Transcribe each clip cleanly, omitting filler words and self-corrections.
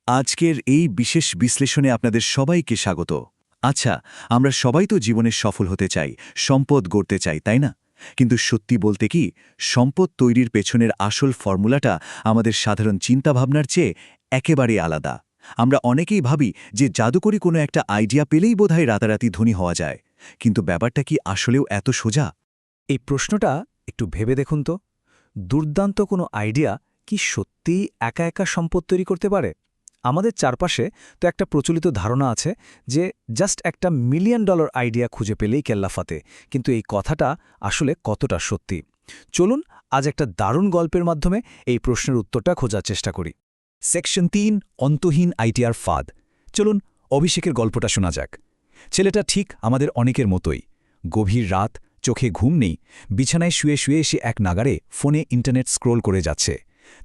আজকের এই বিশেষ বিশ্লেষণে আপনাদের সবাইকে স্বাগত। আচ্ছা, আমরা সবাই তো জীবনে সফল হতে চাই, সম্পদ গড়তে চাই, তাই না? কিন্তু সত্যি বলতে কি, সম্পদ তৈরির পেছনের আসল ফর্মুলাটা আমাদের সাধারণ চিন্তাভাবনার চেয়ে একেবারে আলাদা। আমরা অনেকেই ভাবি যে জাদুকরি কোনো একটা আইডিয়া পেলেই বোধহয় রাতারাতি ধনী হওয়া যায়। কিন্তু ব্যাপারটা কি আসলেও এত সোজা? এই প্রশ্নটা একটু ভেবে দেখুন তো। দুর্দান্ত কোনো আইডিয়া কি সত্যিই একা একা সম্পদ তৈরি করতে পারে? আমাদের চারপাশে তো একটা প্রচলিত ধারণা আছে যে জাস্ট একটা $1,000,000 আইডিয়া খুঁজে পেলেই কেল্লাফাতে। কিন্তু এই কথাটা আসলে কতটা সত্যি? চলুন আজ একটা দারুণ গল্পের মাধ্যমে এই প্রশ্নের উত্তরটা খোঁজার চেষ্টা করি। সেকশন ৩, অন্তহীন আইডিয়ার ফাঁদ। চলুন অভিষেকের গল্পটা শোনা যাক। ছেলেটা ঠিক আমাদের অনেকের মতোই। গভীর রাত, চোখে ঘুম নেই, বিছানায় শুয়ে শুয়ে সে এক নাগাড়ে ফোনে ইন্টারনেট স্ক্রোল করে যাচ্ছে।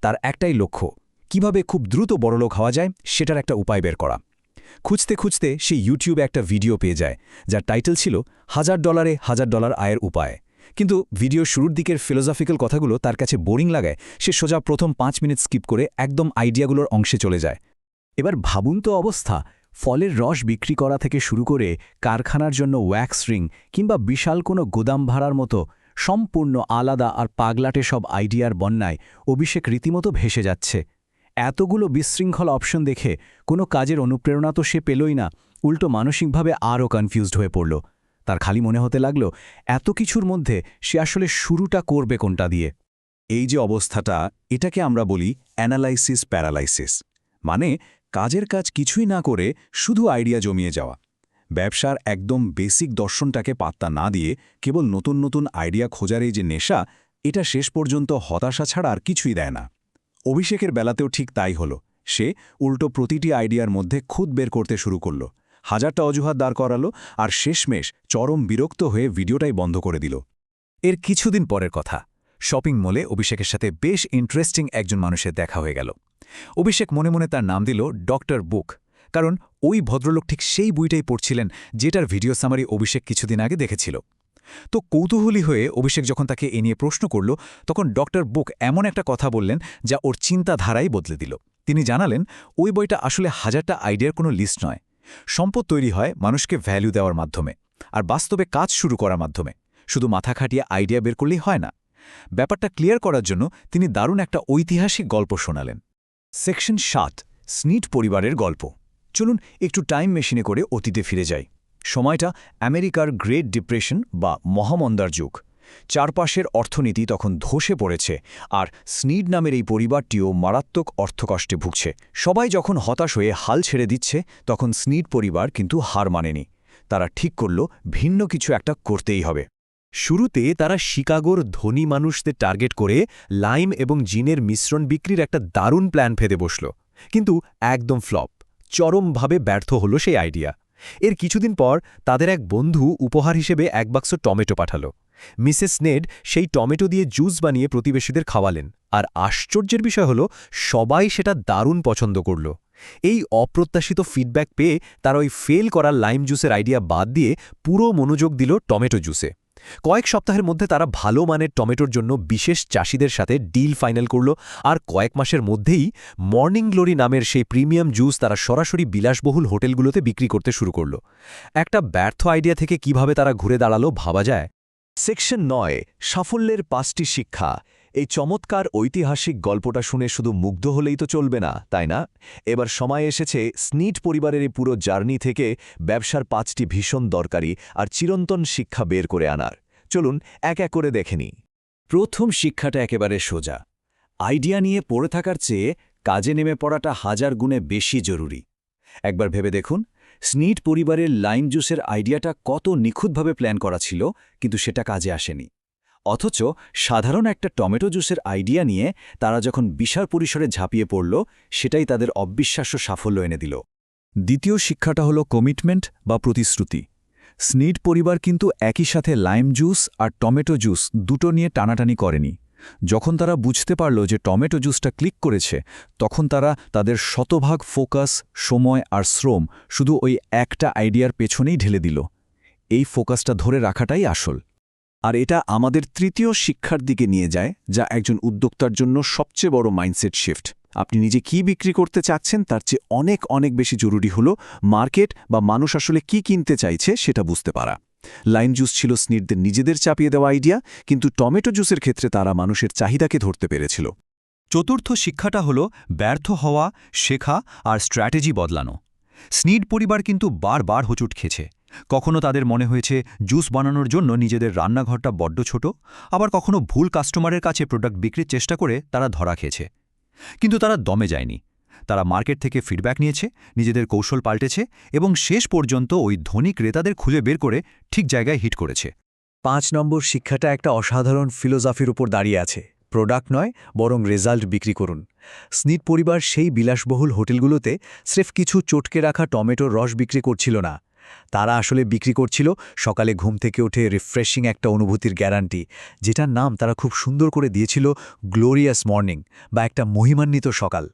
তার একটাই লক্ষ্য, কিভাবে খুব দ্রুত বড়লোক হওয়া যায় সেটার একটা উপায় বের করা। খুঁজতে খুঁজতে সে ইউটিউবে একটা ভিডিও পেয়ে যায়, যার টাইটেল ছিল $1000 $1000 আয়ের উপায়। কিন্তু ভিডিওর শুরুর দিকের ফিলোসফিক্যাল কথাগুলো তার কাছে বোরিং লাগায় সে সোজা প্রথম 5 মিনিট স্কিপ করে একদম আইডিয়াগুলোর অংশে চলে যায়। এবার ভাবুন তো অবস্থা, ফলের রস বিক্রি করা থেকে শুরু করে কারখানার জন্য ওয়্যাক্স রিং কিংবা বিশাল কোনো গোদাম ভাড়ার মতো সম্পূর্ণ আলাদা আর পাগলাটে সব আইডিয়ার বন্যায় অভিষেক রীতিমতো ভেসে যাচ্ছে। এতগুলো বিশৃঙ্খল অপশন দেখে কোনো কাজের অনুপ্রেরণা তো সে পেলই না, উল্টো মানসিকভাবে আরও কনফিউজড হয়ে পড়ল। তার খালি মনে হতে লাগল এত কিছুর মধ্যে সে আসলে শুরুটা করবে কোনটা দিয়ে। এই যে অবস্থাটা, এটাকে আমরা বলি অ্যানালাইসিস প্যারালাইসিস। মানে কাজের কাজ কিছুই না করে শুধু আইডিয়া জমিয়ে যাওয়া। ব্যবসার একদম বেসিক দর্শনটাকে পাত্তা না দিয়ে কেবল নতুন নতুন আইডিয়া খোঁজার এই যে নেশা, এটা শেষ পর্যন্ত হতাশা ছাড়া আর কিছুই দেয় না। অভিষেকের বেলাতেও ঠিক তাই হলো। সে উল্টো প্রতিটি আইডিয়ার মধ্যে খুদ বের করতে শুরু করল, হাজারটা অজুহাত দাঁড় করালো, আর শেষমেশ চরম বিরক্ত হয়ে ভিডিওটাই বন্ধ করে দিল। এর কিছুদিন পরের কথা, শপিং মলে অভিষেকের সাথে বেশ ইন্টারেস্টিং একজন মানুষের দেখা হয়ে গেল। অভিষেক মনে মনে তার নাম দিল ডক্টর বুক, কারণ ওই ভদ্রলোক ঠিক সেই বইটাই পড়ছিলেন যেটার ভিডিও সামারি অভিষেক কিছুদিন আগে দেখেছিল। তো কৌতূহলী হয়ে অভিষেক যখন তাকে এ নিয়ে প্রশ্ন করল, তখন ডক্টর বুক এমন একটা কথা বললেন যা ওর চিন্তাধারাই বদলে দিল। তিনি জানালেন ওই বইটা আসলে হাজারটা আইডিয়ার কোনো লিস্ট নয়। সম্পদ তৈরি হয় মানুষকে ভ্যালু দেওয়ার মাধ্যমে, আর বাস্তবে কাজ শুরু করার মাধ্যমে। শুধু মাথা খাটিয়ে আইডিয়া বের করলেই হয় না। ব্যাপারটা ক্লিয়ার করার জন্য তিনি দারুণ একটা ঐতিহাসিক গল্প শোনালেন। সেকশন ৭, স্নিট পরিবারের গল্প। চলুন একটু টাইম মেশিনে করে অতীতে ফিরে যাই। সময়টা আমেরিকার গ্রেট ডিপ্রেশন বা মহামন্দার যুগ। চারপাশের অর্থনীতি তখন ধসে পড়েছে, আর স্নিড নামের এই পরিবারটিও মারাত্মক অর্থকষ্টে ভুগছে। সবাই যখন হতাশ হয়ে হাল ছেড়ে দিচ্ছে, তখন স্নিড পরিবার কিন্তু হার মানেনি। তারা ঠিক করল ভিন্ন কিছু একটা করতেই হবে। শুরুতে তারা শিকাগোর ধনী মানুষদের টার্গেট করে লাইম এবং জিনের মিশ্রণ বিক্রির একটা দারুণ প্ল্যান ফেদে বসল। কিন্তু একদম ফ্লপ, চরমভাবে ব্যর্থ হল সেই আইডিয়া। এর কিছুদিন পর তাদের এক বন্ধু উপহার হিসেবে এক বাক্স টমেটো পাঠালো। মিসেস স্নেড সেই টমেটো দিয়ে জুস বানিয়ে প্রতিবেশীদের খাওয়ালেন, আর আশ্চর্যের বিষয় হল সবাই সেটা দারুণ পছন্দ করল। এই অপ্রত্যাশিত ফিডব্যাক পেয়ে তারা ওই ফেল করা লাইম জুসের আইডিয়া বাদ দিয়ে পুরো মনোযোগ দিল টমেটো জুসে। কয়েক সপ্তাহের মধ্যে তারা ভালো মানের টমেটোর জন্য বিশেষ চাষিদের সাথে ডিল ফাইনাল করল, আর কয়েক মাসের মধ্যেই মর্নিং গ্লোরি নামের সেই প্রিমিয়াম জুস তারা সরাসরি বিলাসবহুল হোটেলগুলোতে বিক্রি করতে শুরু করল। একটা ব্যর্থ আইডিয়া থেকে কিভাবে তারা ঘুরে দাঁড়ালো ভাবা যায়। সেকশন ৯, সাফল্যের ৫টি শিক্ষা। এই চমৎকার ঐতিহাসিক গল্পটা শুনে শুধু মুগ্ধ হলেই তো চলবে না, তাই না? এবার সময় এসেছে স্নিট পরিবারের এই পুরো জার্নি থেকে ব্যবসার ৫টি ভীষণ দরকারি আর চিরন্তন শিক্ষা বের করে আনার। চলুন এক এক করে দেখে নিই। প্রথম শিক্ষাটা একেবারে সোজা। আইডিয়া নিয়ে পড়ে থাকার চেয়ে কাজে নেমে পড়াটা ১০০০ গুণে বেশি জরুরি। একবার ভেবে দেখুন, স্নিট পরিবারের লাইম জুসের আইডিয়াটা কত নিখুঁতভাবে প্ল্যান করা ছিল, কিন্তু সেটা কাজে আসেনি। অথচ সাধারণ একটা টমেটো জুসের আইডিয়া নিয়ে তারা যখন বিশাল পরিসরে ঝাঁপিয়ে পড়ল, সেটাই তাদের অবিশ্বাস্য সাফল্য এনে দিল। দ্বিতীয় শিক্ষাটা হলো কমিটমেন্ট বা প্রতিশ্রুতি। স্নিড পরিবার কিন্তু একই সাথে লাইম জুস আর টমেটো জুস দুটো নিয়ে টানাটানি করেনি। যখন তারা বুঝতে পারল যে টমেটো জুসটা ক্লিক করেছে, তখন তারা তাদের শতভাগ ফোকাস, সময় আর শ্রম শুধু ওই একটা আইডিয়ার পেছনেই ঢেলে দিল। এই ফোকাসটা ধরে রাখাটাই আসল। আর এটা আমাদের তৃতীয় শিক্ষার দিকে নিয়ে যায়, যা একজন উদ্যোক্তার জন্য সবচেয়ে বড় মাইন্ডসেট শিফট। আপনি নিজে কি বিক্রি করতে চাচ্ছেন তার চেয়ে অনেক অনেক বেশি জরুরি হলো মার্কেট বা মানুষ আসলে কি কিনতে চাইছে সেটা বুঝতে পারা। লাইম জুস ছিল স্নিটদের নিজেদের চাপিয়ে দেওয়া আইডিয়া, কিন্তু টমেটো জুসের ক্ষেত্রে তারা মানুষের চাহিদাকে ধরতে পেরেছিল। চতুর্থ শিক্ষাটা হলো ব্যর্থ হওয়া, শেখা আর স্ট্র্যাটেজি বদলানো। স্নিড পরিবার কিন্তু বারবার হোঁচট খেয়েছে। কখনো তাদের মনে হয়েছে জুস বানানোর জন্য নিজেদের রান্নাঘরটা বড্ড ছোট, আবার কখনো ভুল কাস্টমারের কাছে প্রোডাক্ট বিক্রির চেষ্টা করে তারা ধরা খেয়েছে। কিন্তু তারা দমে যায়নি। তারা মার্কেট থেকে ফিডব্যাক নিয়েছে, নিজেদের কৌশল পাল্টেছে এবং শেষ পর্যন্ত ওই ধনী ক্রেতাদের খুঁজে বের করে ঠিক জায়গায় হিট করেছে। 5 নম্বর শিক্ষাটা একটা অসাধারণ ফিলোসফির উপর দাঁড়িয়ে আছে। প্রোডাক্ট নয়, বরং রেজাল্ট বিক্রি করুন। স্নিট পরিবার সেই বিলাসবহুল হোটেলগুলোতে স্রেফ কিছু চটকে রাখা টমেটোর রস বিক্রি করছিল না। তারা আসলে বিক্রি করছিল সকালে ঘুম থেকে উঠে রিফ্রেশিং একটা অনুভূতির গ্যারান্টি, যেটার নাম তারা খুব সুন্দর করে দিয়েছিল গ্লোরিয়াস মর্নিং বা একটা মহিমান্বিত সকাল।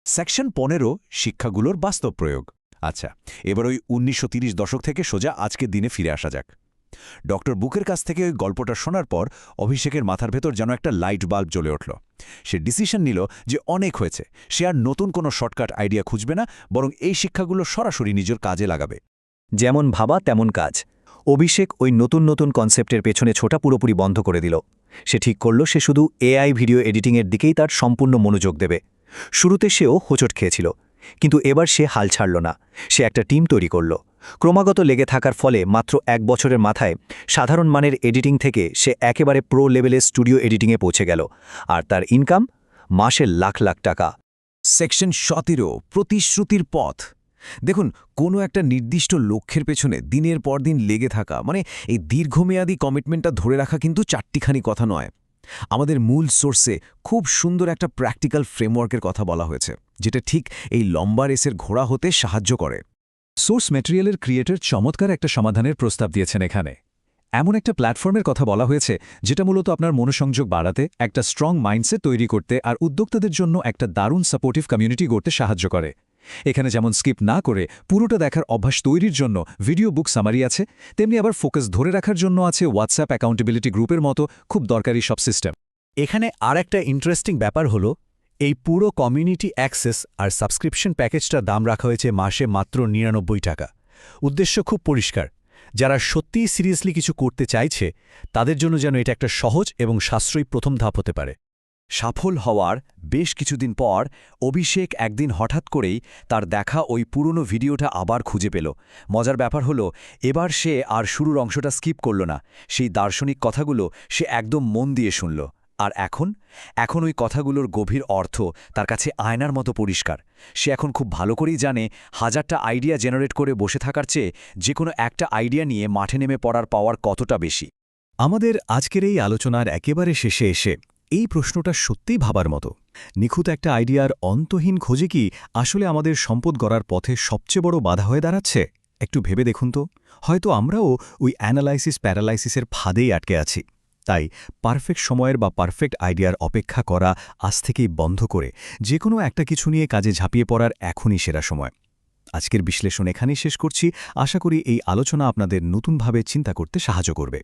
সেকশন 15 শিক্ষাগুলোর বাস্তব প্রয়োগ। আচ্ছা, এবার ওই 1930 দশক থেকে সোজা আজকের দিনে ফিরে আসা যাক। ডক্টর বুকের কাছ থেকে ওই গল্পটা শোনার পর অভিষেকের মাথার ভেতর যেন একটা লাইট বাল্ব জ্বলে উঠল। সে ডিসিশন নিল যে অনেক হয়েছে, সে আর নতুন কোনো শর্টকাট আইডিয়া খুঁজবে না, বরং এই শিক্ষাগুলো সরাসরি নিজের কাজে লাগাবে। যেমন ভাবা তেমন কাজ। অভিষেক ওই নতুন নতুন কনসেপ্টের পেছনে ছোটা পুরোপুরি বন্ধ করে দিল। সে ঠিক করল সে শুধু এআই ভিডিও এডিটিংয়ের দিকেই তার সম্পূর্ণ মনোযোগ দেবে। শুরুতে সেও হোঁচট খেয়েছিল, কিন্তু এবার সে হাল ছাড়ল না। সে একটা টিম তৈরি করল। ক্রমাগত লেগে থাকার ফলে মাত্র 1 বছরের মাথায় সাধারণ মানের এডিটিং থেকে সে একেবারে প্রো লেভেলের স্টুডিও এডিটিংয়ে পৌঁছে গেল। আর তার ইনকাম মাসে লাখ লাখ টাকা। সেকশন 17 প্রতিশ্রুতির পথ। দেখুন, কোনো একটা নির্দিষ্ট লক্ষ্যের পেছনে দিনের পর দিন লেগে থাকা মানে এই দীর্ঘমেয়াদী কমিটমেন্টটা ধরে রাখা কিন্তু চারটিখানি কথা নয়। আমাদের মূল সোর্সে খুব সুন্দর একটা প্র্যাকটিক্যাল ফ্রেমওয়ার্কের কথা বলা হয়েছে, যেটা ঠিক এই লম্বা রেসের ঘোড়া হতে সাহায্য করে। সোর্স ম্যাটেরিয়ালের ক্রিয়েটর চমৎকার একটা সমাধানের প্রস্তাব দিয়েছেন এখানে। এমন একটা প্ল্যাটফর্মের কথা বলা হয়েছে যেটা মূলত আপনার মনোসংযোগ বাড়াতে, একটা স্ট্রং মাইন্ডসেট তৈরি করতে আর উদ্যোক্তাদের জন্য একটা দারুণ সাপোর্টিভ কমিউনিটি গড়তে সাহায্য করে। এখানে যেমন স্কিপ না করে পুরোটা দেখার অভ্যাস তৈরির জন্য ভিডিও বুক সামারি আছে, তেমনি আবার ফোকাস ধরে রাখার জন্য আছে হোয়াটসঅ্যাপ অ্যাকাউন্টেবিলিটি গ্রুপের মতো খুব দরকারি সব সিস্টেম। এখানে আর একটা ইন্টারেস্টিং ব্যাপার হলো এই পুরো কমিউনিটি অ্যাক্সেস আর সাবস্ক্রিপশন প্যাকেজটার দাম রাখা হয়েছে মাসে মাত্র 99 টাকা। উদ্দেশ্য খুব পরিষ্কার, যারা সত্যিই সিরিয়াসলি কিছু করতে চাইছে তাদের জন্য যেন এটা একটা সহজ এবং সাশ্রয়ী প্রথম ধাপ হতে পারে। সফল হওয়ার বেশ কিছুদিন পর অভিষেক একদিন হঠাৎ করেই তার দেখা ওই পুরনো ভিডিওটা আবার খুঁজে পেল। মজার ব্যাপার হলো, এবার সে আর শুরুর অংশটা স্কিপ করল না। সেই দার্শনিক কথাগুলো সে একদম মন দিয়ে শুনল। আর এখন ওই কথাগুলোর গভীর অর্থ তার কাছে আয়নার মতো পরিষ্কার। সে এখন খুব ভালো করেই জানে 1000টা আইডিয়া জেনারেট করে বসে থাকার চেয়ে যে কোনো একটা আইডিয়া নিয়ে মাঠে নেমে পড়ার পাওয়ার কতটা বেশি। আমাদের আজকের এই আলোচনার একেবারে শেষে এসে এই প্রশ্নটা সত্যিই ভাবার মতো। নিখুঁত একটা আইডিয়ার অন্তহীন খোঁজে কি আসলে আমাদের সম্পদ গড়ার পথে সবচেয়ে বড় বাধা হয়ে দাঁড়াচ্ছে? একটু ভেবে দেখুন তো। হয়তো আমরাও ওই অ্যানালাইসিস প্যারালাইসিসের ফাঁদেই আটকে আছি। তাই পারফেক্ট সময়ের বা পারফেক্ট আইডিয়ার অপেক্ষা করা আজ থেকেই বন্ধ করে যে কোনো একটা কিছু নিয়ে কাজে ঝাঁপিয়ে পড়ার এখনই সেরা সময়। আজকের বিশ্লেষণ এখানেই শেষ করছি। আশা করি এই আলোচনা আপনাদের নতুনভাবে চিন্তা করতে সাহায্য করবে।